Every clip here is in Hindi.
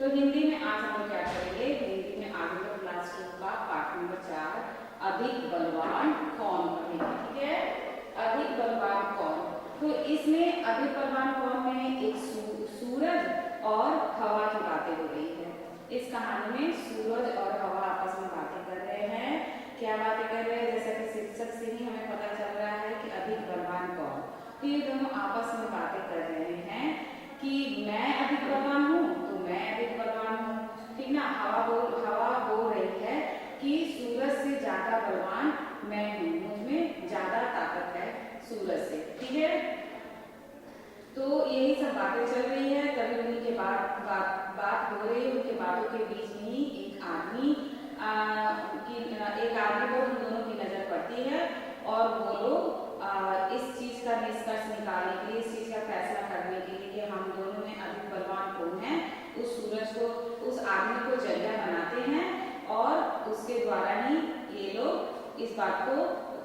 तो हिंदी में आज हम लोग क्या करेंगे, हिंदी में आज हम लोग क्लास 2 का पाठ नंबर 4 अधिक बलवान कौन पढ़ेंगे। ठीक है, अधिक बलवान कौन। तो इसमें अधिक बलवान कौन में एक सूरज और हवा की बातें हो रही है। इस कहानी में सूरज और हवा आपस में बातें कर रहे हैं। क्या बातें कर रहे हैं, जैसा कि शीर्षक से ही हमें पता चल रहा है कि अधिक बलवान कौन। तो ये दोनों आपस में बातें कर रहे हैं कि मैं अधिक बलवान हूँ तो मैं अधिक बलवान हूँ। ठीक ना, हवा बोल रही है कि सूरज से ज्यादा बलवान मैं हूँ, मुझमें ज्यादा ताकत है सूरज से। ठीक है, तो यही सब बातें चल रही है। तभी उन्हीं के बात हो रही है। उनके बातों के बीच में ही एक आदमी को उन दोनों की नजर पड़ती है और वो लोग इस चीज का निष्कर्ष निकालने के लिए, इस चीज का फैसला करने के लिए कि हम दोनों में अधिक बलवान कौन है, उस सूरज को, उस आदमी को जरिया बनाते हैं और उसके द्वारा ही ये लोग इस बात को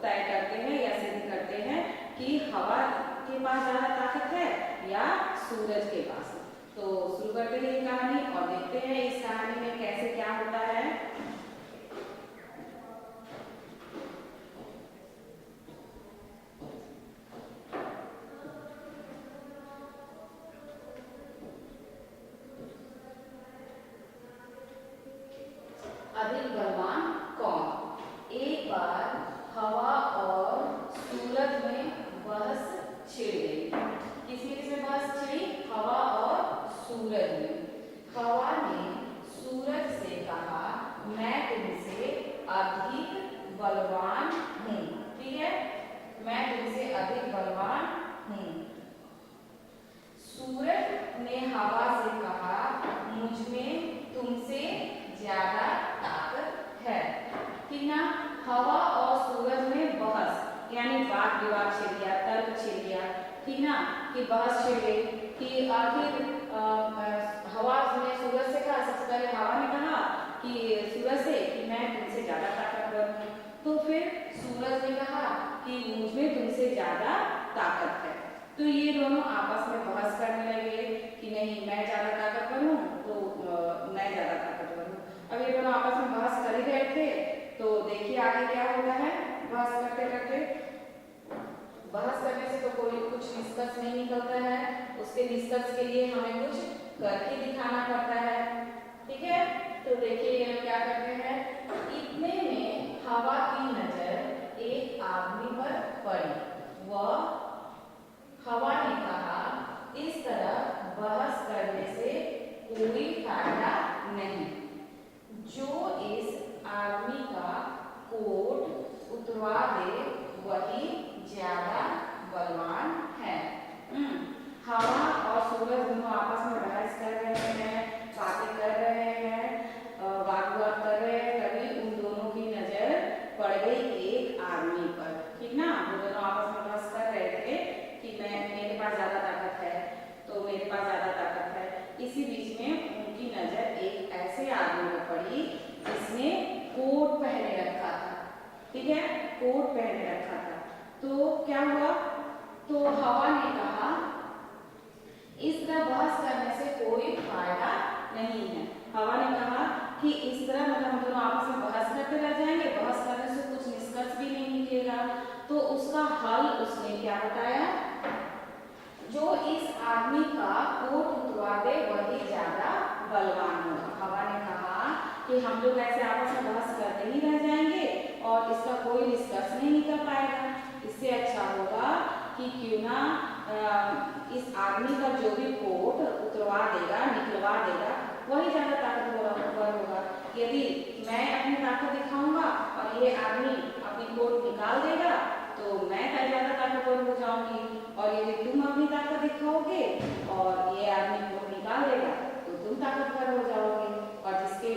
तय करते हैं या सिद्ध करते हैं कि हवा के पास ज्यादा ताकत है या सूरज के पास। तो शुरू करते हैं ये कहानी और देखते हैं इस कहानी में कैसे क्या होता है। अधिक बलवान कौन। एक बार हवा और सूरज में बहस छिड़ गई। किसमें बहस छिड़ी, हवा और सूरज में। हवा ने सूरज से कहा, मैं तुमसे अधिक बलवान हूँ। ठीक है, मैं तुमसे अधिक बलवान हूँ। सूरज ने हवा से कहा, मुझमें तुमसे ज्यादा ताकत है। ठीक ना, हवा और सूरज में बहस यानी वाद विवाद छिड़ गया, तर्क छिड़ गया। ठीक ना, कि बहस छिड़ गई कि आखिर हवा ने सूरज से कहा, सबसे पहले हवा ने कहा कि सूरज से कि मैं तुमसे ज्यादा ताकतवर हूँ। तो फिर सूरज ने कहा कि मुझमें तुमसे ज्यादा ताकत है। तो ये दोनों आपस में बहस करने लगे कि नहीं मैं ज्यादा ताकतवर हूँ तो मैं ज्यादा ताकतवर हूँ। अब ये दोनों आपस में बहस कर ही रहे थे। तो देखिए आगे क्या होता है। बहस करते करते, बहस करने से तो कोई कुछ निष्कर्ष नहीं निकलता है, उसके निष्कर्ष के लिए हमें कुछ करके दिखाना पड़ता है। ठीक है, तो देखिए ये लोग क्या करते हैं। इतने में हवा की नजर एक आदमी पर पड़ी। वह हवा ने कहा, इस तरह बहस करने से कोई फायदा नहीं। जो इस आदमी का कोट उतरवा दे वही ज्यादा बलवान है। हवा और सूरज दोनों आपस में बहस कर रहे हैं, बातें कर रहे हैं, वाद विवाद कर रहे हैं। तभी उन दोनों की नजर पड़ गई एक आदमी पर। ठीक ना, वो दोनों आपस में बहस कर रहे थे कि मेरे पास ज्यादा ताकत है तो मेरे पास ज्यादा ताकत है। इसी बीच में उनकी नजर एक ऐसे आदमी पर पड़ी जिसने कोट पहने रखा था। ठीक है, कोट पहने रखा था। तो क्या हुआ, तो हवा ने कहा, इस तरह बहस करने से कोई फायदा नहीं है। हवा ने कहा कि इस तरह मतलब हम दोनों आपस में बहस करते रह जाएंगे, बहस करने से कुछ निष्कर्ष भी नहीं निकलेगा। तो उसका हल उसने क्या बताया, जो इस आदमी का कोट उतरवा दे वही ज्यादा बलवान होगा। हवा ने कहा कि हम लोग ऐसे आपस में बहस करते ही रह जाएंगे और इसका कोई निष्कर्ष नहीं निकल पाएगा। इससे अच्छा होगा कि क्यों ना इस आदमी का जो भी कोट उतरवा देगा, निकलवा देगा, वही ज्यादा ताकतवर होगा। यदि मैं अपनी ताकत दिखाऊंगा और ये आदमी अपनी कोट निकाल देगा तो मैं ज्यादा ताकतवर हो जाऊंगी, और यदि तुम अपनी ताकत दिखाओगे और ये आदमी कोट निकाल देगा तो तुम ताकतवर हो जाओगे, और जिसके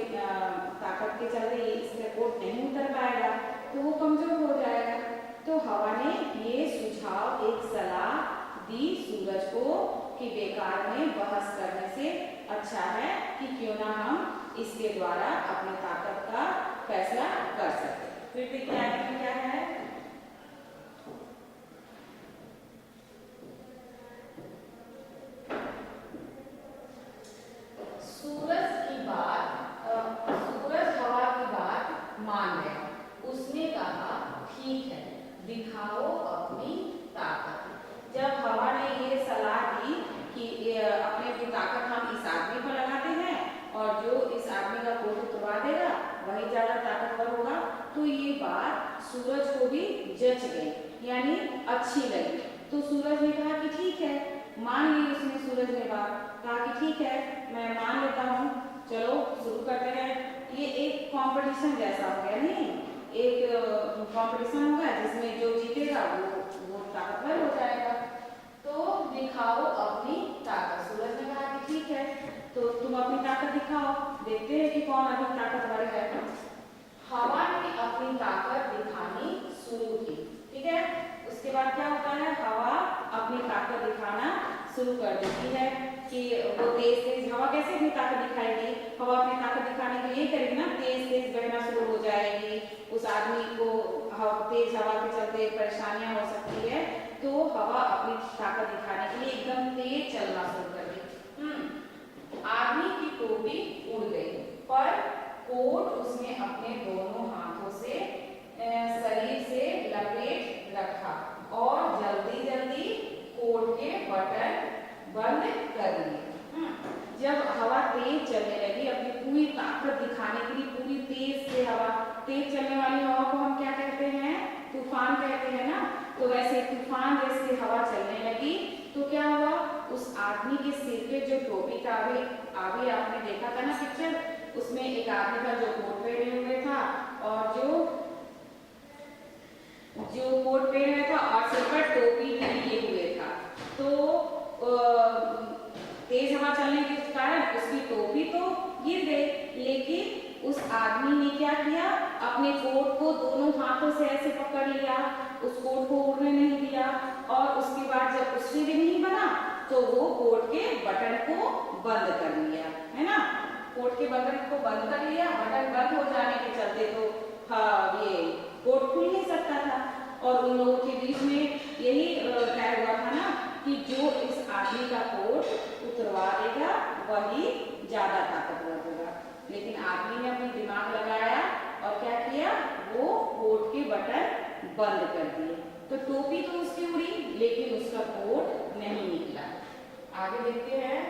ताकत के चलते इसका कोट नहीं उतर पाएगा तो वो कमजोर हो जाएगा। तो हवा ने ये सुझाव, एक सलाह दी सूरज को कि बेकार में बहस करने से अच्छा है कि क्यों ना हम इसके द्वारा अपनी ताकत का फैसला कर सके। फिर देखिए आगे क्या है। सूरज ज्यादा ताकतवर होगा। तो ये बात सूरज को भी जच गई, यानी अच्छी लगी। तो सूरज ने कहा कि ठीक है, मान ली उसने सूरज ने बात, कहा कि ठीक है मैं मान लेता हूँ, चलो शुरू करते हैं। ये एक कंपटीशन जैसा हो गया, नहीं एक कंपटीशन होगा जिसमें जो जीतेगा वो ताकतवर हो जाएगा। तो दिखाओ अपनी ताकत। सूरज ने कहा कि ठीक है, तो तुम अपनी ताकत दिखाओ, देखते हैं कि कौन अधिक ताकतवर है। हवा ने अपनी ताकत दिखानी शुरू की, ठीक है। उसके बाद क्या होता है, हवा अपनी ताकत दिखाना शुरू कर देती है कि वो तेज तेज, हवा कैसे अपनी ताकत दिखाएगी, हवा अपनी ताकत दिखाने के लिए करेगी ना, तेज तेज बहना शुरू हो जाएगी। उस आदमी को तेज हवा के चलते परेशानियां हो सकती है, तो हवा अपनी ताकत दिखाने के लिए एकदम तेज चलना शुरू कर दी। आदमी की टोपी उड़ गई, पर कोट उसने अपने दोनों हाथों से शरीर से लपेट रखा और जल्दी जल्दी कोट के बटन बंद कर दिए। जब हवा तेज चलने लगी, अपनी पूरी ताकत दिखाने के लिए पूरी तेज से हवा, तेज चलने वाली हवा को हम क्या कहते हैं, तूफान कहते हैं ना। तो वैसे तूफान जैसे हवा चलने लगी, तो क्या हुआ, उस आदमी के सिर पे जो टोपी था, अभी आपने देखा था ना पिक्चर, उसमें एक आदमी था जो कोट पहने हुए था और जो कोट पहने हुए था और सिर पर टोपी भी लिए हुए था। तो तेज हवा चलने के कारण उसकी टोपी तो गिर गई, लेकिन उस आदमी ने क्या किया, अपने कोट को दोनों हाथों से ऐसे पकड़ लिया, उस कोट को उड़ने नहीं दिया। और उसके बाद जब उससे भी नहीं बना, तो वो कोट के बटन को बंद कर लिया, है ना। कोट के बटन को बंद कर लिया, बटन बंद हो जाने के चलते तो हाँ ये कोट खुल नहीं सकता था। और उन लोगों के बीच में यही तय हुआ था ना कि जो इस आदमी का कोट उतरवा देगा वही ज्यादा ताकतवर होगा। लेकिन आदमी ने अपनी दिमाग लगाया और क्या किया, वो कोट के बटन बंद कर दिए। तो टोपी तो उसकी उड़ी, लेकिन उसका कोट नहीं निकला। आगे देखते हैं।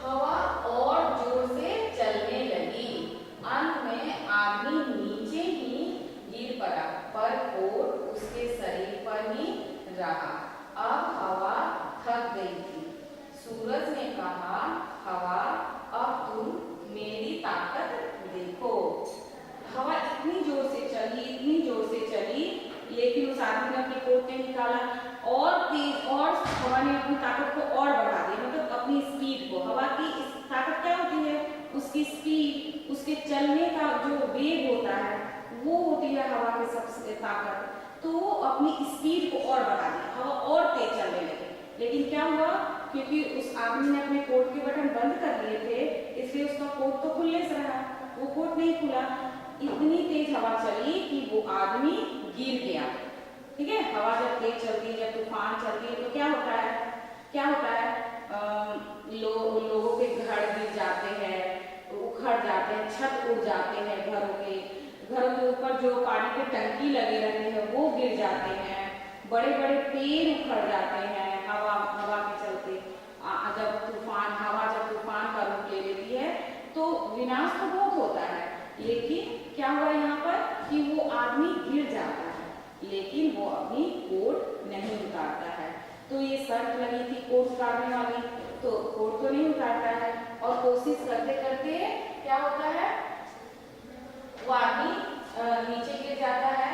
हवा और जोर से चलने लगी, अंत में आदमी नीचे ही गिर पड़ा, पर कोट उसके शरीर पर ही रहा। अब हवा थक गई थी। सूरज ने कहा, हवा अब तुम मेरी ताकत देखो। हवा इतनी जोर से चली, इतनी जोर से चली, लेकिन उस आदमी ने अपने कोट नहीं निकाला और तेज, और हवा ने अपनी ताकत को और बढ़ा दिया, मतलब अपनी स्पीड को। हवा की ताकत क्या होती है, उसकी स्पीड, उसके चलने का जो वेग होता है, वो होती है हवा की सबसे ताकत। तो वो अपनी स्पीड को और बढ़ा दिया, हवा और तेज चलने लगी। लेकिन क्या हुआ, क्योंकि उस आदमी ने अपने कोट के बटन बंद कर लिए थे, इसलिए उसका कोट तो खुलने से रहा, वो कोट नहीं खुला। इतनी तेज हवा चली कि वो आदमी गिर गया, ठीक है। हवा जब तेज चलती है, जब तूफान चलती है, तो क्या होता है, क्या होता है, लोगों के घर गिर जाते हैं, उखड़ जाते हैं, छत उड़ जाते हैं, घरों के ऊपर जो पानी के टंकी लगे रहते हैं वो गिर जाते हैं, बड़े बड़े पेड़ उखड़ जाते हैं हवा के चलते। जब तूफान का रूप ले लेती है तो विनाश तो बहुत होता है, लेकिन क्या हुआ यहाँ पर कि वो आदमी गिर जाता है, लेकिन वो अपनी कोट नहीं उतारता है। तो ये शर्त लगी थी कोट उतारने वाली, तो कोट तो नहीं उतारता है और कोशिश करते करते क्या होता है, वो आदमी नीचे गिर जाता है।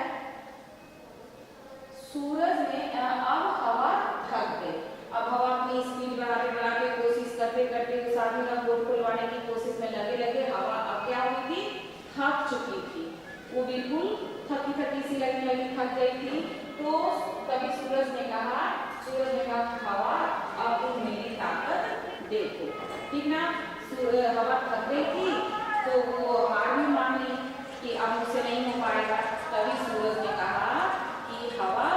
सूरज में अब हवा थक गई। अब हवा अपनी स्पीड बढ़ाते कोशिश करते करते उस आदमी का कोट खुलवाने की कोशिश में लगे हवा अब क्या हुई थी, थक चुकी थी। वो बिल्कुल थकी सी लगने लगी, थक गई थी। तो तभी सूरज ने कहा, हवा अब तुम मेरी ताकत देखो, ठीक ना। हवा थक गई थी तो वो हार भी मान ली कि अब मुझसे नहीं हो पाएगा। तभी सूरज ने कहा कि हवा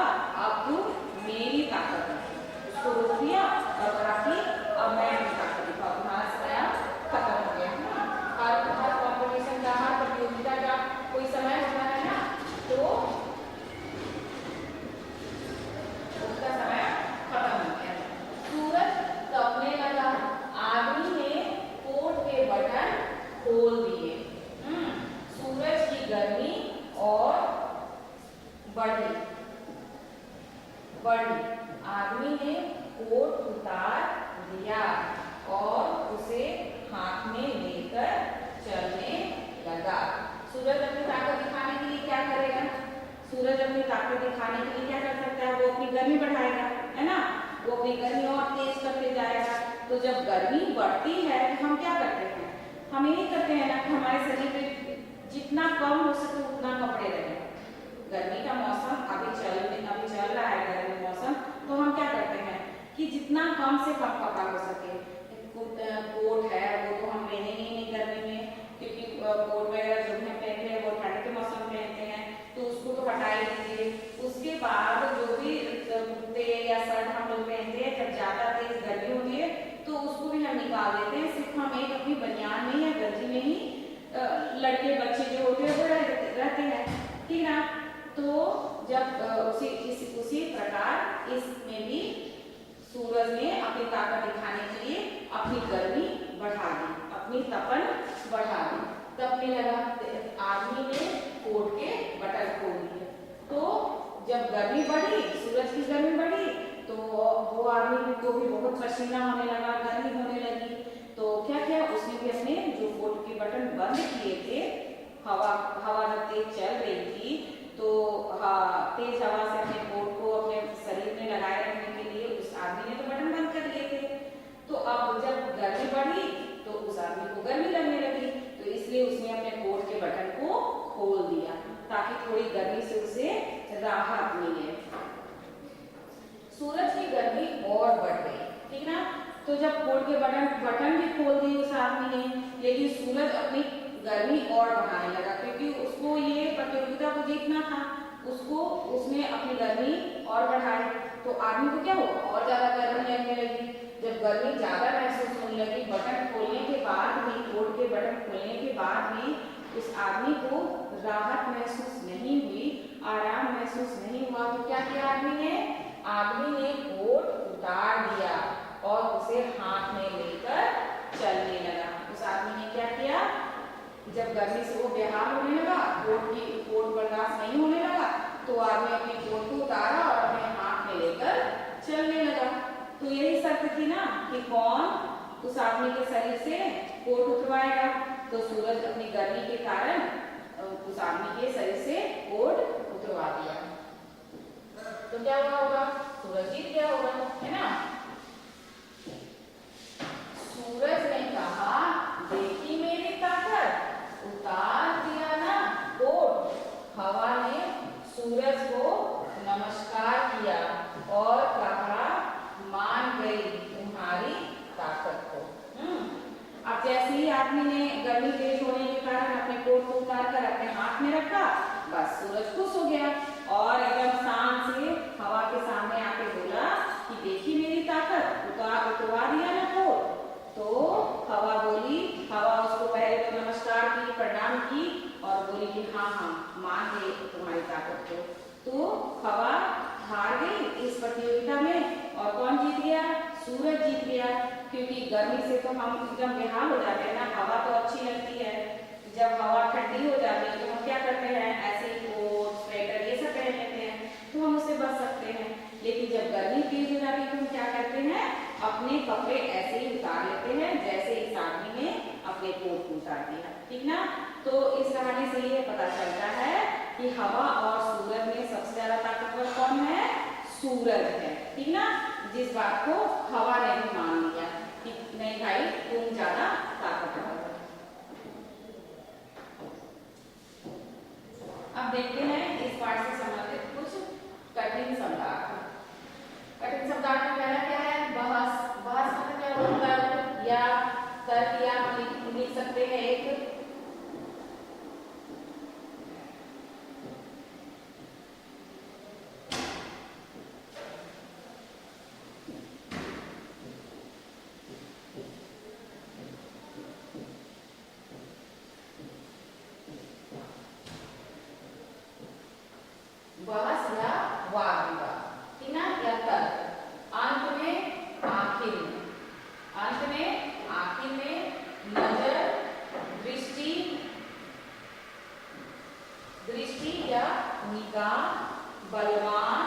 अब तुम मेरी ताकत देखो। उसको रोक दिया और कहा कि अब मैं अपनी ताकत दिखाऊं, तुम्हारा समय खत्म हो गया। हर कॉम्पिटिशन का, हर प्रतियोगिता का कोई समय होता है ना, तो उसका समय खत्म हो गया। बढ़ी, बढ़ी। आदमी ने कोट उतार दिया और उसे हाथ में लेकर चलने लगा। सूरज अपनी ताकत दिखाने के लिए क्या करेगा? सूरज अपनी ताकत दिखाने के लिए क्या कर सकता है? वो अपनी गर्मी बढ़ाएगा, है ना? वो अपनी गर्मी और तेज करते जाएगा। तो जब गर्मी बढ़ती है तो हम क्या करते हैं? हम यही करते हैं ना कि हमारे शरीर पे जितना कम हो सके उतना कपड़े रखें। गर्मी का मौसम अभी चल रहा है, गर्मी मौसम, तो हम क्या करते हैं कि जितना कम से कम कपड़ा हो सके। कोट है वो तो हम पहनेंगे नहीं गर्मी में, क्योंकि कोट वगैरह जो हम पहनते हैं वो ठंड के मौसम में पहनते हैं, तो उसको तो हटा ही दीजिए। उसके बाद जो भी कुर्ते या शर्ट हम लोग पहनते हैं, जब ज्यादा तेज गर्मी होती है तो उसको भी हम निकाल देते हैं। सिर्फ हम एक अपनी बनियान में या गंजी में ही लड़के बच्चे जो होते हैं वो रहते हैं, ठीक ना? तो जब उसी प्रकार इसमें भी सूरज ने अपनी ताकत दिखाने के लिए अपनी गर्मी बढ़ा दी, अपनी तपन बढ़ा दी। तपने लगा, आदमी ने कोट के बटन खोल दिए। तो जब गर्मी बढ़ी, सूरज की गर्मी बढ़ी, तो वो आदमी को भी बहुत पसीना होने लगा, गर्मी होने लगी। तो क्या किया उसने भी अपने जो कोट के बटन बंद किए थे, हवा जब तेज चल रही थी तो तेज हवा से अपने कोट को अपने शरीर में लगाए रखने के लिए उस आदमी ने तो बटन बंद कर लिए थे। तो अब जब गर्मी बढ़ी तो उस आदमी को गर्मी लगने लगी, तो इसलिए उसने अपने कोट के बटन को खोल दिया ताकि थोड़ी गर्मी से उसे राहत मिले। सूरज की गर्मी और बढ़ गई, ठीक ना? तो जब कोट के बटन भी खोल दिए उस आदमी ने, लेकिन सूरज अपनी गर्मी और बढ़ाने लगा, क्योंकि उसको ये प्रतियोगिता को जीतना था। उसने अपनी गर्मी और बढ़ाई, तो आदमी को क्या हुआ? और ज्यादा गर्मी लगने लगी। जब गर्मी ज्यादा महसूस होने लगी, बटन खोलने के बाद भी, कोट के बटन खोलने के बाद भी उस आदमी को राहत महसूस नहीं हुई, आराम महसूस नहीं हुआ। तो क्या किया आदमी ने कोट उतार दिया और उसे हाथ में लेकर चलने लगा। उस आदमी ने क्या किया? जब गर्मी से वो बेहाल होने लगा, कोट बर्दाश्त नहीं होने लगा, तो आदमी अपनी कोट को उतारा और अपने हाथ में लेकर चलने लगा। तो यही शर्त थी ना कि कौन उस आदमी के शरीर से कोट उतरवाएगा। तो सूरज अपनी गर्मी के कारण उस आदमी के शरीर से कोट उतरवा दिया। तो क्या हुआ होगा? सूरज जीत गया होगा, है ना? सूरज ने कहा, देखी मेरी ताकत, उतार दिया ना कोट। हवा ने सूरज को नमस्कार किया और कहा, मान गई तुम्हारी ताकत को। अब जैसे ही आदमी ने गर्मी तेज होने के कारण अपने कोट को उतार कर अपने हाथ में रखा, बस सूरज खुश हो गया और एकदम शान से हवा के सामने आके बोला कि देखी मेरी ताकत, उतरवा दिया ना कोट। तो हवा बोली, हवा उसको पहले तो नमस्कार की, प्रणाम की और बोली कि हाँ मान गई तुम्हारी ताकत को। तो हवा हार गई इस प्रतियोगिता में और कौन जीत गया? सूरज जीत गया। क्योंकि गर्मी से तो हम एकदम बेहाल हो जाते हैं ना, हवा तो अच्छी लगती है। जब हवा ठंडी हो जाती है तो हम क्या करते हैं? ऐसे ही कोट, स्वेटर ये सब पहन लेते हैं, तो हम उससे बच सकते हैं। लेकिन जब गर्मी तेज हो जाती है तो हम क्या करते हैं? अपने कपड़े ऐसे ही उतार लेते हैं जैसे इस आदमी ने अपने कोट को उतार दिया, ठीक ना? तो इस कहानी से ये पता चलता है कि हवा और सूरज में सबसे ज्यादा ताकतवर कौन है? सूरज है, ठीक ना? जिस बात को हवा ने भी मान लिया कि नहीं भाई तुम ज्यादा ताकतवर हो। अब देखते हैं इस पाठ से संबंधित कुछ कठिन शब्दार्थ। कठिन शब्दार्थ में पहला क्या है? बहस। बहस मतलब क्या होता है? या तर्क या लिख सकते हैं एक बहस या वाद विवाद, ठीक ना? या तर्क। अंत में आखिर में, अंत में आखिर में नजर, दृष्टि, दृष्टि या निगाह बलवान,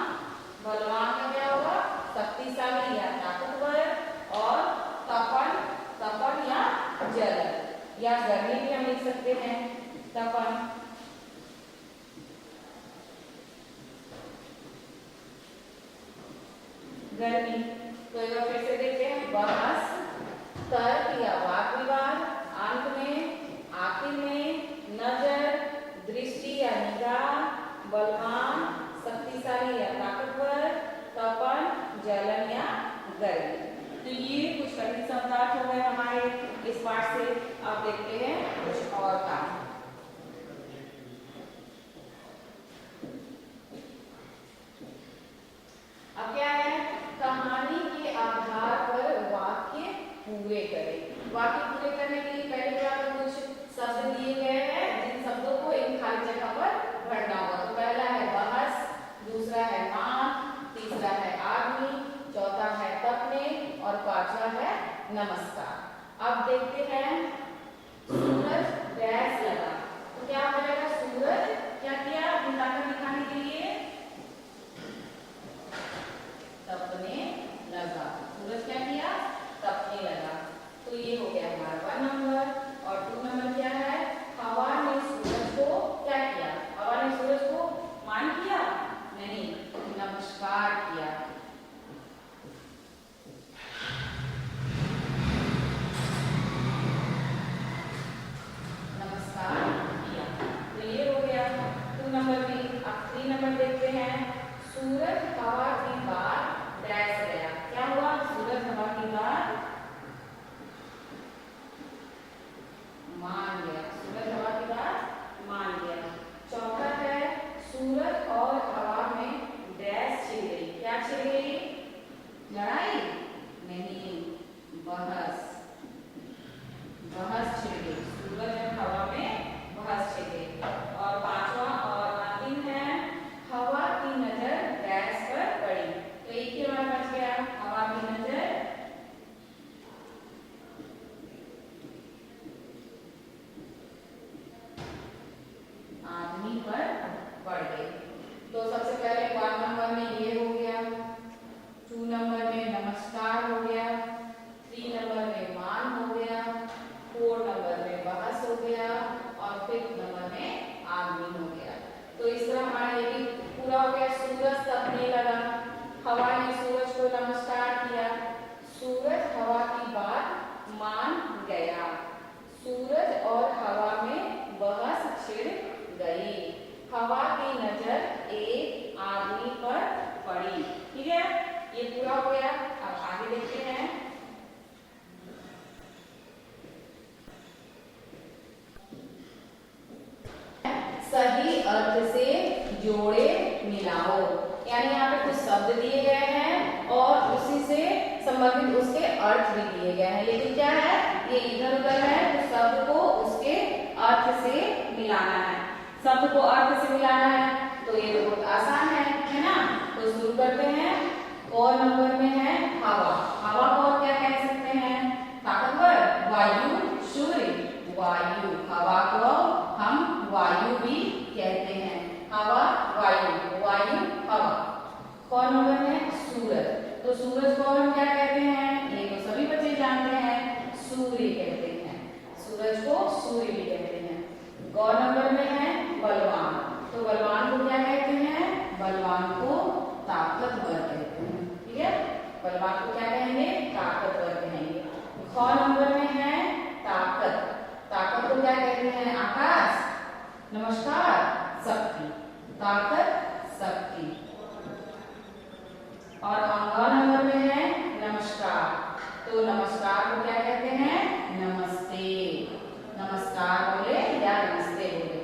बलवान का क्या होगा? शक्तिशाली या ताकतवर। और तपन, तपन या जलन या गर्मी भी हम लिख सकते हैं। तपन, गर्मी। तो एक बार फिर से देखते हैं। बहस, तर्क या वाद विवाद, अंत में, आखिर में, नजर, दृष्टि या निगाह, बलवान, शक्तिशाली या ताकतवर, तपन, जलन या गर्मी। तो ये कुछ कठिन शब्दार्थ हो गए हमारे इस पाठ से। अब देखते हैं कुछ और काम। अब क्या है? कहानी के आधार पर वाक्य पूरे करें। वाक्य पूरे करने के लिए पहले क्या कुछ शब्द दिए गए हैं जिन शब्दों को इन खाली जगह पर भरना होगा। तो पहला है बहस, दूसरा है मान, तीसरा है आदमी, चौथा है तपने और पांचवा है नमस्कार। अब देखते हैं सूरज डैश लगा। तो क्या हो जाएगा? सूरज क्या किया अपनी ताकत दिखाने के लिए? तपने लगा। सूरज क्या किया? तपने लगा। तो ये हो गया हमारा 1 नंबर। और 2 नंबर क्या है? हवा ने सूरज को क्या किया? हवा ने सूरज को मान किया? नहीं, नमस्कार किया। नमस्कार किया। तो ये हो गया 2 नंबर भी। अब 3 नंबर देखते हैं। सूरज हवा की बात डैश गया। क्या हुआ? सूरज हवा की बात मान गया। सूरज हवा की बात मान गया। चौथा है सूरज और हवा में डैश छिड़ गई। क्या छिड़ गई? लड़ाई नहीं, बहस। बहस छिड़ गई। सूरज और हवा में बहस छिड़ गई। और पांचवा और अंतिम है हवा की नजर डैश पर पड़ी। तो एक ही हमारे पास गया, हवा की नजर आदमी पर पड़ गई। तो सबसे पहले 1 नंबर में ये हो गया, 2 नंबर में नमस्कार हो गया, 3 नंबर में मान हो गया, 4 नंबर में बहस हो गया और 5 नंबर में आदमी हो गया। तो इस तरह हमारा ये भी पूरा हो गया। सूरज तपने लगा, हवा ने सूरज को नमस्कार किया, सूरज हवा की बात मान गया, सूरज और हवा में बहस छिड़ गई, हवा की नजर एक आदमी पर पड़ी। ठीक है, ये पूरा हो गया। अब आगे देखते हैं। सही अर्थ से जोड़े मिलाओ। यानी यहाँ पे कुछ शब्द दिए गए हैं और उसी से संबंधित उसके अर्थ भी दिए गए हैं, लेकिन क्या है ये इधर उधर है। तो शब्द को उसके अर्थ से मिलाना है। शब्द को अर्थ से मिलाना है तो ये तो बहुत आसान है ना। तो शुरू करते हैं। और नंबर में है हवा। हवा को और क्या कह सकते हैं? ताकतवर, वायु, सूर्य, वायु। हवा को हम वायु भी कहते हैं। हवा, वायु, वायु, हवा। कौन नंबर में? सूरज। तो सूरज को हम क्या कहते हैं? ये तो सभी बच्चे जानते हैं, सूर्य कहते हैं। सूरज को सूर्य भी कहते हैं। गौ नंबर में है बलवान। तो बलवान को क्या कहते हैं? बलवान को ताकतवर कहते हैं। ठीक है, बलवान को क्या कहेंगे? ताकतवर कहेंगे। ख नंबर में है ताकत। ताकत को क्या कहते हैं? आकाश, नमस्कार, शक्ति। ताकत, शक्ति। और अंगा नंबर में है नमस्कार। तो नमस्कार को क्या कहते हैं? नमस्ते। नमस्कार बोले या नमस्ते बोले।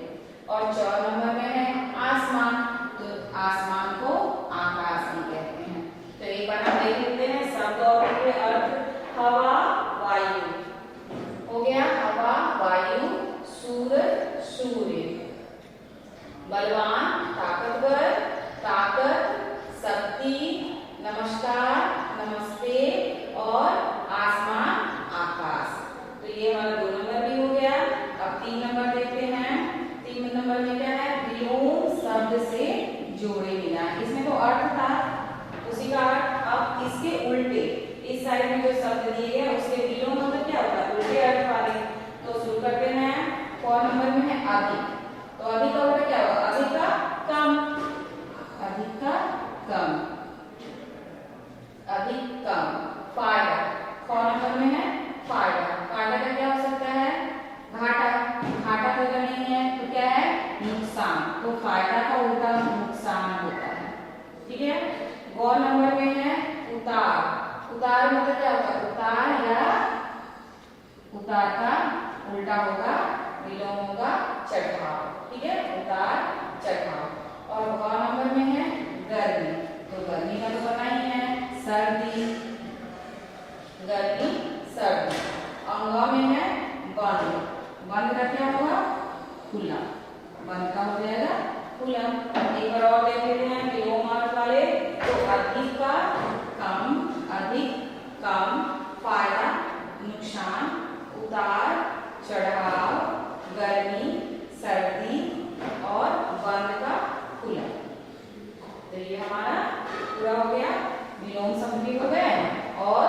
और 4 नंबर में है आसमान। तो आसमान को आकाश भी कहते हैं। तो एक बार हम देख लेते हैं सब इस साइड में जो शब्द दिए गए उसके विलोम मतलब क्या होगा, उल्टे अर्थ वाले। तो शुरू करते हैं। क नंबर में है अधिक, तो अधिक का उल्टा क्या होगा, अधिक का कम, अधिक का कम, अधिक कम। फायदा, ख नंबर में है फायदा, फायदा का क्या हो सकता है, घाटा, घाटा तो अगर नहीं है तो क्या है, नुकसान, तो फायदा का उल्टा नुकसान होता है। ठीक है। ग नंबर में है उतार, उतार मतलब क्या होगा, उतार या उतार का उल्टा होगा, विलोम होगा चढ़ाव। ठीक है, उतार चढ़ाव। और ग नंबर में है गर्मी, तो गर्मी का तो पता ही है, सर्दी, गर्मी सर्दी। और ग में है बंद, बंद का क्या होगा, खुला, बंद का हो जाएगा खुला। एक बार और देख लेते हैं विलोम अर्थ वाले। तो अधिक का कम, अधिक कम, फायदा नुकसान, उतार चढ़ाव, गर्मी सर्दी और बंद का खुला। तो ये हमारा पूरा हो गया, विलोम शब्द भी हो गए और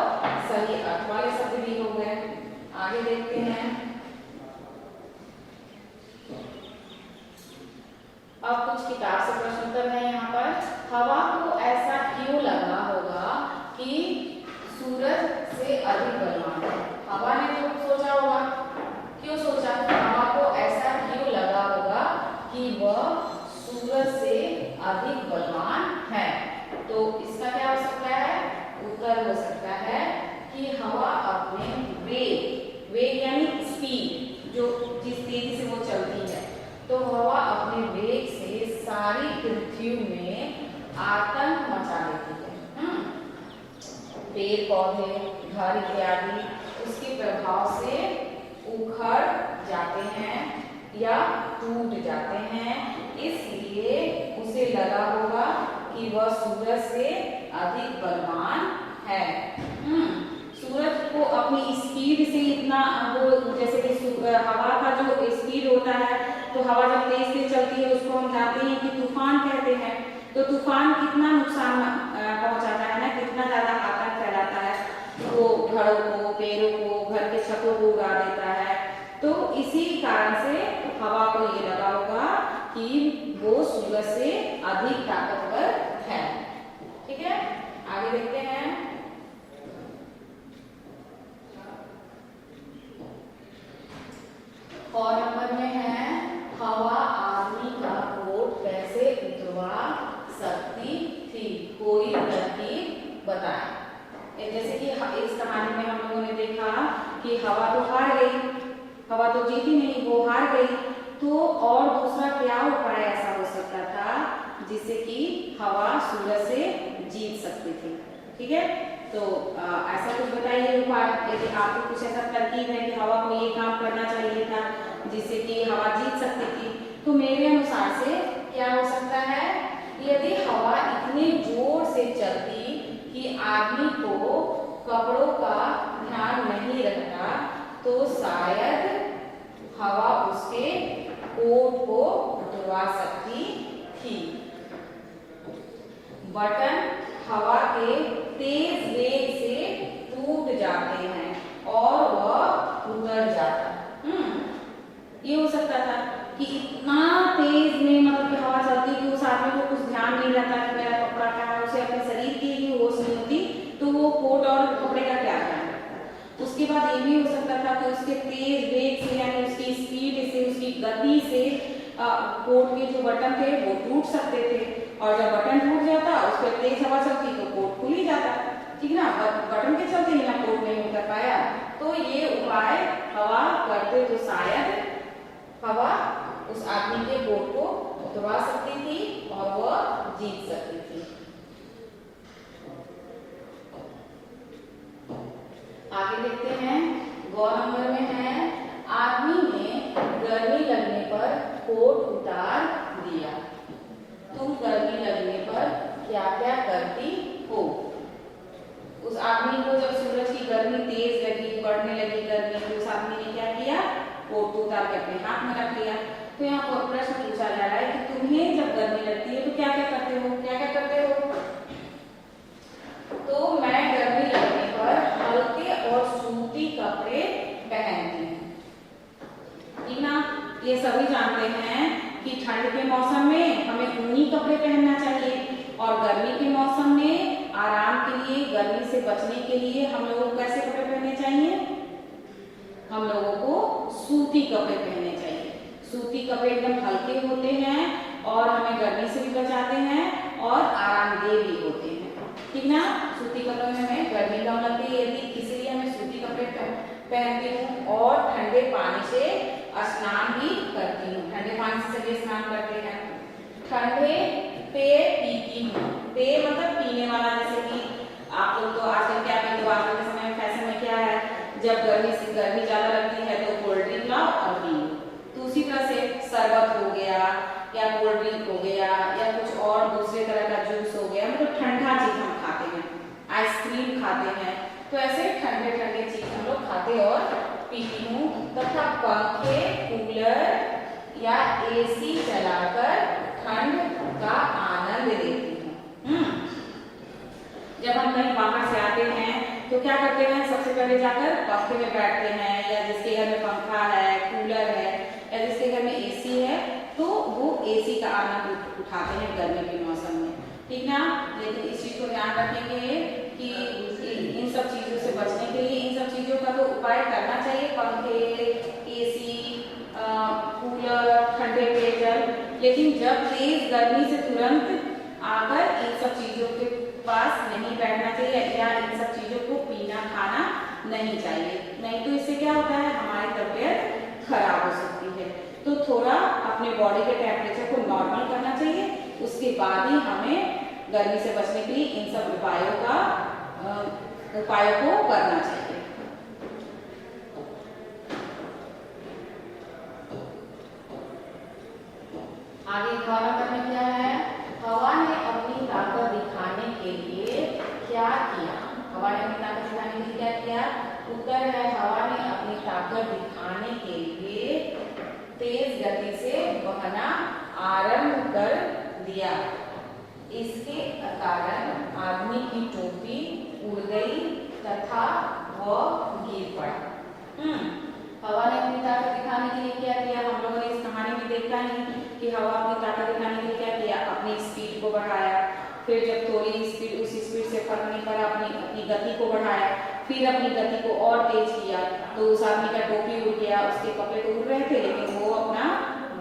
सही अर्थ वाले शब्द भी हो गए। आगे देखते हैं। अब कुछ किताब से प्रश्न उत्तर है यहाँ पर। हवा को ऐसा क्यों लगा होगा कि सूरज से अधिक बलवान है। हवा ने तो सोचा होगा, क्यों सोचा, हवा को ऐसा क्यों लगा होगा कि वह सूरज से अधिक बलवान है। तो इसका क्या हो सकता है, उत्तर हो सकता है कि हवा अपने वेग, वेग यानी स्पीड, जो जिस तेजी से वो चलती है, तो हवा अपने वेग से सारी पृथ्वी में आतंक मचा देती है। पेड़ पौधे, घर इत्यादि उसके प्रभाव से उखड़ जाते हैं या टूट जाते हैं, इसलिए उसे लगा होगा कि वह सूरज से अधिक बलवान है। सूरज को अपनी स्पीड से इतना, वो जैसे कि हवा का जो स्पीड होता है, तो हवा जब तेज से चलती है उसको हम जानते हैं कि तूफान कहते हैं। तो तूफान कितना नुकसान पहुंचाता है ना, कितना ज्यादा आतंक फैलाता है, वो घरों को, पेड़ों को, घर के छतों को उड़ा देता है। तो इसी कारण से हवा को ये लगा होगा कि वो सूरज से अधिक ताकतवर है। ठीक है, आगे देखते हैं। और नंबर में है हवा आदमी का कोट कैसे उतरवा सकती थी, कोई तरकीब बताएं। जैसे कि इस कहानी में हम लोगों ने देखा कि हवा तो हार गई, हवा तो जीती नहीं, वो हार गई। तो और दूसरा क्या उपाय ऐसा हो सकता था जिससे कि हवा सूरज से जीत सकती थी। ठीक है, तो ऐसा कुछ बताइए उपाय, यदि आपको कुछ ऐसा तरकीब है कि हवा को ये काम करना चाहिए था जिससे कि हवा जीत सकती थी। तो मेरे अनुसार से क्या हो सकता है, यदि हवा इतने जोर से चलती कि आदमी को कपड़ों का ध्यान नहीं रखता, तो शायद हवा उसके कोट को उतरवा सकती थी। बटन हवा के तेज वेग से टूट जाते हैं और वह उतर जाता। ये हो सकता था कि इतना तेज में मतलब कि हवा चलती कि उस आदमी को कुछ ध्यान नहीं रहता कि मेरा कपड़ा क्या है, उसे अपने शरीर की ही होश नहीं होती, तो वो कोट और कपड़े का क्या ध्यान रखता। उसके बाद ये भी हो सकता था कि उसके तेज वेग से यानी उसकी स्पीड से, उसकी गति से कोट के जो बटन थे वो टूट सकते थे, और जब बटन टूट जाता, उस पर तेज हवा चलती तो कोट खुल ही जाता। ठीक ना, बटन के चलते ही ना कोट नहीं उतर पाया। तो ये उपाय हवा करते तो शायद हवा उस आदमी के कोट को उतरवा सकती थी और वह जीत सकती थी। आगे देखते हैं। ग नंबर में है आदमी ने गर्मी लगने पर कोट उतार दिया। तुम गर्मी लगने पर क्या क्या करती हो। उस आदमी को जब सूरज की गर्मी तेज लगी, बढ़ने लगी गर्मी, तो उस आदमी ने क्या किया, कोट उतार के अपने हाथ में रख लिया। तो यहाँ पर प्रश्न पूछा जा रहा है कि तुम्हें जब गर्मी लगती है तो क्या क्या करते हो, क्या क्या करते हो। तो मैं गर्मी लगने पर बचने के लिए हम लोगों को कैसे कपड़े पहनने चाहिए? हम लोगों को सूती कपड़े पहनने चाहिए। सूती कपड़े एकदम हल्के होते हैं और हमें गर्मी से भी बचाते हैं और आरामदेह भी होते हैं, ठीक ना। सूती कपड़ों में हमें गर्मी कम लगती है, यदि इसलिए हमें सूती कपड़े पहनती हूँ और ठंडे पानी से स्नान भी करती हूँ। ठंडे पानी से सभी स्नान करते हैं। ठंडे पेय पीती हूँ। पेय मतलब पीने वाला, जैसे कि आप लोग तो आजकल क्या पीते हो, आजकल के समय में फैशन में क्या है, जब गर्मी ज्यादा लगती है तो कोल्ड ड्रिंक लाओ और पियो। तो उसी तरह से शरबत हो गया या कोल्ड ड्रिंक हो गया या कुछ और दूसरे तरह का जूस हो गया, मतलब ठंडा चीज हम खाते हैं, आइसक्रीम खाते हैं, तो ऐसे ठंडे ठंडे चीज हम लोग खाते और पीती हूँ। तथा पंखे, कूलर या एसी चलाकर ठंड का आनंद लेती हूँ। जब हम कहीं बाहर से आते हैं तो क्या करते हैं, सबसे पहले जाकर पंखे में बैठते हैं, या जिसके घर में पंखा है, कूलर है, या जिसके घर में एसी है तो वो एसी का आनंद उठाते हैं गर्मी के मौसम में, ठीक ना। लेकिन इस चीज को ध्यान रखेंगे कि इन सब चीजों से बचने के लिए इन सब चीजों का तो उपाय करना चाहिए, पंखे, एसी, कूलर, ठंडे पेयजल। लेकिन जब तेज गर्मी से तुरंत आकर इन सब चीजों के पास नहीं बैठना चाहिए या इन सब चीजों को पीना खाना नहीं चाहिए, नहीं तो इससे क्या होता है, हमारी तबीयत खराब हो सकती है। तो थोड़ा अपने बॉडी के टेम्परेचर को नॉर्मल करना चाहिए, उसके बाद ही हमें गर्मी से बचने के लिए इन सब उपायों को करना चाहिए। आगे घ में क्या है, हवा ने अपनी ताकत दिखाने के लिए क्या किया? हवा ने अपनी ताकत दिखाने के लिए क्या किया? उत्तर है, हवा ने अपनी ताकत दिखाने के लिए तेज गति से बहना आरंभ कर दिया। इसके कारण आदमी की टोपी उड़ गई तथा वह गिर पड़ा। हवा ने अपनी ताकत दिखाने के लिए क्या किया? हम लोगों ने इस कहानी में देखा ही कि हवा अपनी ताकत दिखाने के लिए क्या किया, अपनी स्पीड को बढ़ाया, फिर जब थोड़ी स्पीड उस स्पीड से फर्क नहीं पड़ा अपनी गति को बढ़ाया, फिर अपनी गति को और तेज किया, तो उस आदमी का टोपी उड़ गया, उसके कपड़े तो उड़ रहे थे लेकिन वो अपना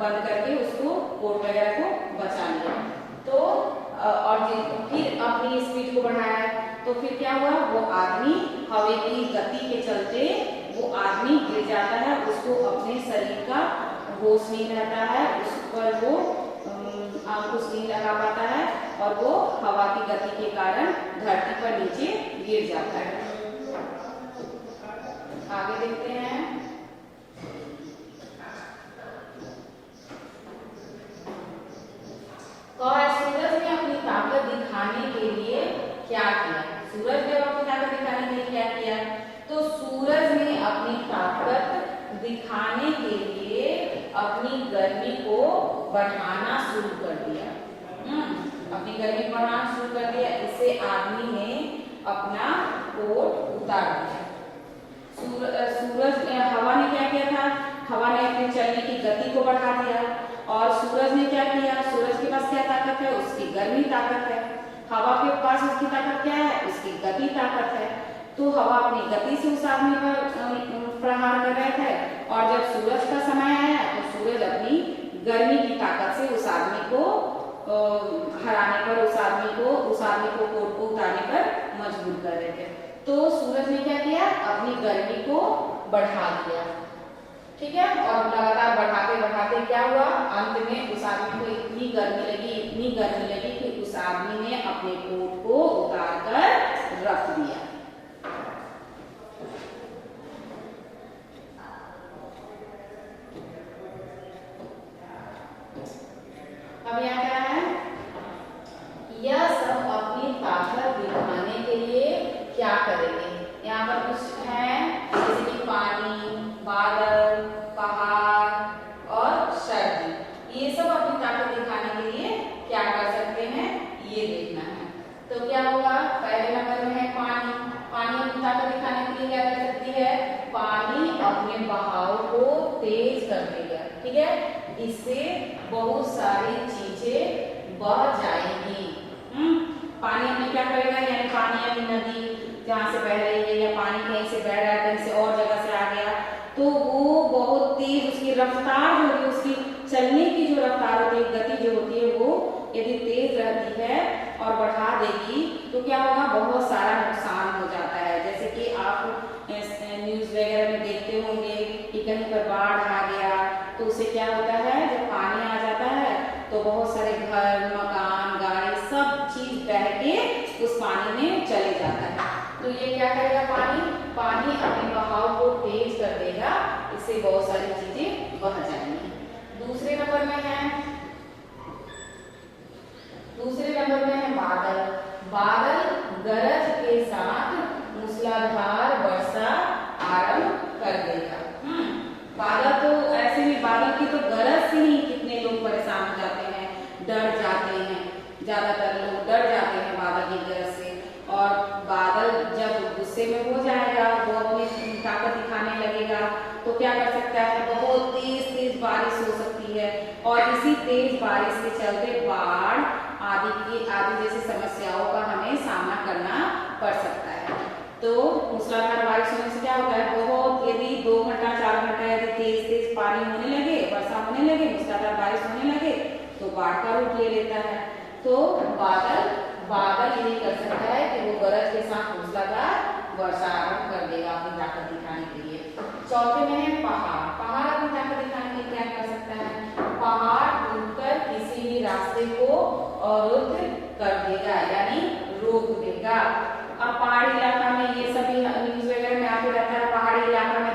बंद करके उसको कोट वगैरह को बचा लिया। तो और फिर अपनी स्पीड को बढ़ाया, तो फिर क्या हुआ, वो आदमी हवा की गति के चलते वो आदमी गिर जाता है, उसको अपने शरीर का होश नहीं रहता है, उस पर वो कुछ नहीं लगा पाता है और वो हवा की गति के कारण धरती पर नीचे गिर जाता है। आगे देखते हैं, सूरज ने अपनी ताकत दिखाने के लिए क्या किया? सूरज ने अपनी ताकत दिखाने के लिए क्या किया? तो सूरज ने अपनी ताकत दिखाने के लिए अपनी गर्मी को बढ़ाना शुरू कर दिया। अपनी गर्मी बढ़ाना शुरू कर दिया, इससे आदमी ने अपना कोट उतार दिया। हवा ने क्या किया था? हवा ने अपने चलने की गति को बढ़ा दिया। और सूरज ने क्या किया? सूरज के पास क्या ताकत है? उसकी गर्मी ताकत है। हवा के पास उसकी ताकत क्या है? उसकी गति ताकत है। तो हवा अपनी गति से उस आदमी पर प्रहार कर रहे थे, और जब सूरज का समय आया तो सूरज अपनी गर्मी की ताकत से उस आदमी को हराने पर, उस आदमी को कोट को उतारने पर मजबूर कर रहे थे। तो सूरज ने क्या किया? अपनी गर्मी को बढ़ा दिया, ठीक है। और लगातार बढ़ाते बढ़ाते क्या हुआ, अंत में उस आदमी को इतनी गर्मी लगी कि उस आदमी ने अपने कोट को उतार कर रख दिया। अब यहाँ क्या है, यह सब अपनी ताकत दिखाने के लिए क्या करेंगे? यहाँ पर कुछ है जैसे कि पानी, बादल, पहाड़ और सर्दी, ये सब अपनी ताकत दिखाने के लिए क्या कर सकते हैं, ये देखना है। तो क्या होगा, पहले नंबर में है पानी। पानी अपनी ताकत दिखाने के लिए क्या कर सकती है? पानी अपने बहाव को तेज कर देगा, ठीक है। इससे बहुत सारी चीजें बह जाएंगी। पानी में क्या करेगा, यानी पानी यानी नदी, जहाँ क्या करेगा पानी? पानी अपने बहाव को तेज कर देगा, इससे बहुत सारी चीजें बह जाएंगी। दूसरे नंबर में है बादल। बादल गरज के साथ मूसलाधार वर्षा आरंभ कर देगा। बादल तो ऐसे ही, बादल की तो गरज से ही कितने लोग परेशान हो जाते हैं, डर जाते हैं, ज्यादातर लोग डर जाते हैं बादल की गरज से। और बादल जब गुस्से में हो जाएगा, वो अपनी ताकत दिखाने लगेगा, तो क्या कर सकता है? बहुत तेज तेज बारिश हो सकती है, और इसी तेज बारिश के चलते बाढ़ आदि जैसी समस्याओं का हमें सामना करना पड़ सकता है। तो मूसलाधार बारिश होने से क्या होता है? बहुत, यदि 2 घंटा 4 घंटा यदि तेज तेज पानी होने लगे, वर्षा होने लगे, मूसलाधार बारिश होने लगे, तो बाढ़ का रूप ले लेता है। तो बादल यही कर सकता है कि वो गरज के साथ मूसलाधार वर्षा आरंभ कर देगा अपनी ताकत दिखाने के लिए। चौथे में है पहाड़। पहाड़ अपनी ताकत दिखाने के लिए क्या कर सकता है? पहाड़ टूटकर किसी भी रास्ते को अवरुद्ध कर देगा, यानी रोक देगा। अब पहाड़ी इलाका में ये सभी न्यूज वगैरह में आते रहता है, पहाड़ी इलाका में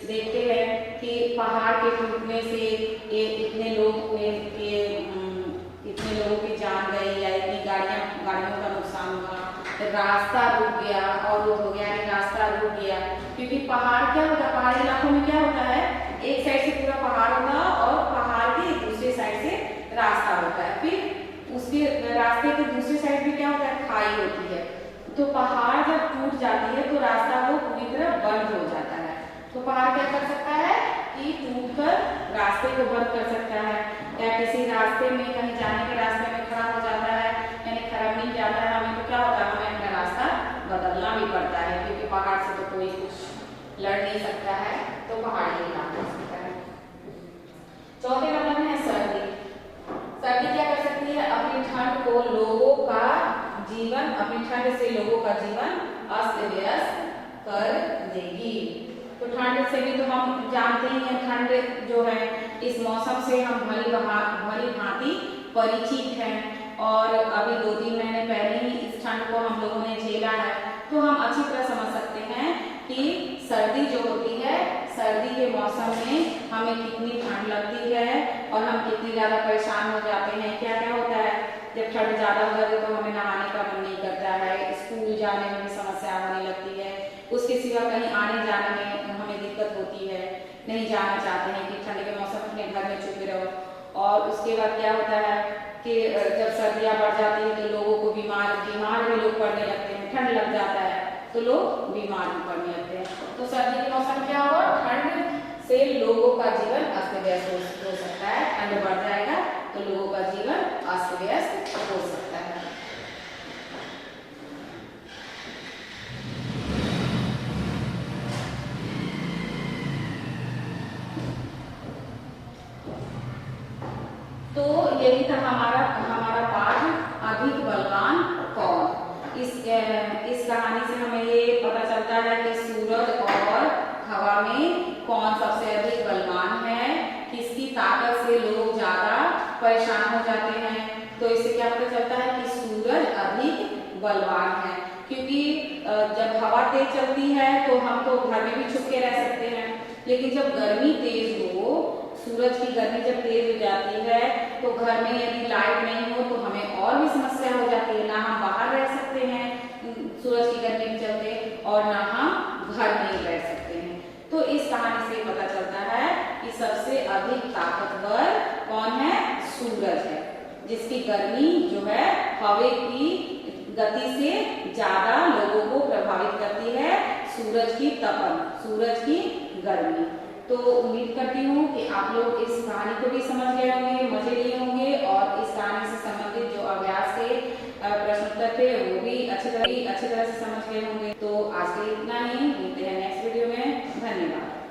देखते हैं कि पहाड़ के टूटने से इतने लोगों की जान गई, या इतनी गाड़ियों का नुकसान हुआ, रास्ता रुक गया, अवरुद्ध हो गया, यानी रास्ता रुक गया। क्योंकि पहाड़ क्या होता है, पहाड़ी इलाकों में क्या होता है, एक साइड से पूरा पहाड़ होता है और पहाड़ के दूसरे साइड से रास्ता होता है, फिर उसके रास्ते के दूसरी साइड भी क्या होता है? खाई होती है। तो पहाड़ जब टूट जाती है तो रास्ता वो पूरी तरह बंद हो जाता है। तो पहाड़ क्या कर सकता है कि टूटकर रास्ते को बंद कर सकता है, या किसी रास्ते में, कहीं जाने के रास्ते में खड़ा हो जाता है, यानी खराब मिल जाता है हमें, तो क्या होता है? हमें अपना रास्ता बदलना भी पड़ता है, क्योंकि पहाड़ से तो कोई कुछ लड़ नहीं सकता है, तो पहाड़ी इलाका हो सकता है। चौथे नंबर में है सर्दी। सर्दी क्या कर सकती है? अपनी ठंड से लोगों का जीवन अस्त व्यस्त कर देगी। तो ठंड से भी तो हम जानते ही हैं, ठंड जो है इस मौसम से हम भली भांति परिचित हैं, और अभी 2-3 महीने पहले ही इस ठंड को हम लोगों ने झेला है। तो हम अच्छी तरह समझ सकते हैं कि सर्दी जो होती है, सर्दी के मौसम में हमें कितनी ठंड लगती है और हम कितनी ज्यादा परेशान हो जाते हैं। क्या क्या होता है? जब ठंड ज्यादा हो जाती है तो हमें नहाने का मन नहीं करता है, स्कूल जाने में भी समस्या होने लगती है, उसके सिवा कहीं आने जाने में हमें दिक्कत होती है, नहीं जाना चाहते हैं कि ठंड के मौसम में अपने घर में चुपे रहो। और उसके बाद क्या होता है कि जब सर्दियाँ बढ़ जाती है तो लोगों को बीमार भी लोग पड़ने लगते हैं, ठंड लग जाता है तो लोग बीमार भी पड़ने लगते हैं। तो सर्दी के मौसम में क्या होगा? ठंड से लोगों का जीवन अस्त व्यस्त हो सकता है, ठंड बढ़ जाएगा तो लोगों का जीवन अस्त व्यस्त हो सकता है। तो यही था हमारा पाठ, अधिक बलवान कौन। इस कहानी से हमें ये पता चलता है कि सूरज और हवा में कौन सबसे अधिक बलवान है, किसकी ताकत से लोग ज्यादा परेशान हो जाते हैं। तो इससे क्या पता चलता है कि सूरज अधिक बलवान है, क्योंकि जब हवा तेज चलती है तो हम तो घर में भी छुप के रह सकते हैं, लेकिन जब गर्मी तेज हो, सूरज की गर्मी जब तेज हो जाती है तो घर में यदि लाइट नहीं हो तो हमें और भी समस्या हो जाती है, ना हम बाहर रह सकते हैं सूरज की गर्मी के चलते, और ना हम घर में रह सकते हैं। तो इस कहानी से पता चलता है कि सबसे अधिक ताकतवर कौन है? सूरज है, जिसकी गर्मी जो है हवा की गति से ज्यादा लोगों को प्रभावित करती है, सूरज की तपन, सूरज की गर्मी। तो उम्मीद करती हूँ कि आप लोग इस कहानी को भी समझ गए होंगे, मजे लिए होंगे, और इस कहानी से संबंधित जो अभ्यास के प्रश्न उत्तर थे वो भी अच्छी तरह से समझ गए होंगे। तो आज के लिए इतना ही।